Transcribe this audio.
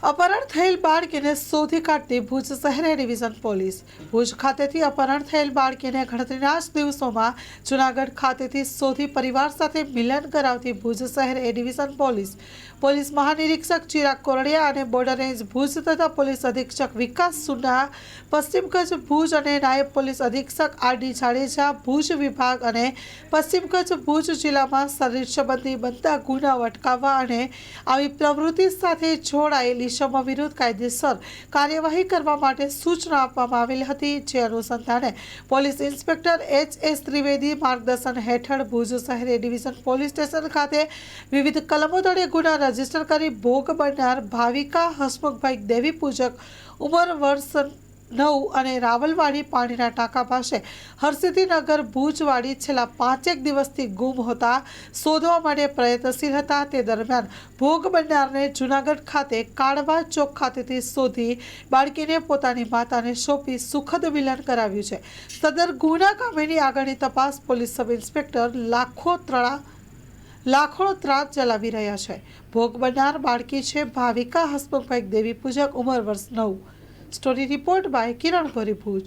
अपहरण થયેલ બાળકીને શોધી કાઢતી ભુજ શહેર એ ડિવિઝન પોલીસ ભુજ ખાતેથી અપહરણ થયેલ બાળકીને ગણતરીના જ દિવસોમાં જૂનાગઢ ખાતેથી શોધી પરિવાર સાથે મિલન કરાવતી ભુજ શહેર એ ડિવિઝન પોલીસ મહાનિરીક્ષક ચિરાગ કોરડિયા અને બોર્ડર રેન્જ ભુજ તથા પોલીસ અધિક્ષક વિકાસ સુના પશ્ચિમ કચ્છ ભુજ અને નાયબ પોલીસ અધિક્ષક આર.ડી. જાડેજા ભુજ વિભાગ અને પશ્ચિમ કચ્છ ભુજ જિલ્લામાં શરીર સંબંધી બનતા ગુનાઓ અટકાવવા અને આવી પ્રવૃત્તિ સાથે જોડાયેલી ઇસમો વિરુદ્ધ કાયદેસર કાર્યવાહી કરવા માટે સૂચના આપવામાં આવેલ હતી। જે અનુસંધાને પોલીસ ઇન્સ્પેક્ટર એચ.એસ. ત્રિવેદી માર્ગદર્શન હેઠળ ભુજ શહેર ડિવિઝન પોલીસ સ્ટેશન ખાતે વિવિધ કલમો તળે ગુના રજીસ્ટર કરી ભોગ બનનાર ભાવિકા હસમુખભાઈ દેવી પૂજક ઉંમર વર્ષ 9 અને રાવલવાડી પાણીના ટાંકા પાસે હરસિદ્ધિનગર ભુજવાડી છેલ્લા 5 દિવસથી ગુમ હોતા શોધવા માટે પ્રયત્નશીલ હતા। તે દરમિયાન ભોગ બનનારને જૂનાગઢ ખાતે કાળવા ચોક ખાતેથી શોધી બાળકીને પોતાની માતાને સોંપી સુખદ મિલન કરાવ્યું છે। સદર ગુના કામેની આગળની તપાસ પોલીસ સબ ઇન્સ્પેક્ટર લાખોત્રા ચલાવી રહ્યા છે। ભોગ બનનાર બાળકી છે ભાવિકા હસમુખભાઈ દેવી પૂજક ઉંમર વર્ષ 9। સ્ટોરી રિપોર્ટ બાય કિરણ ભરી ભુજ।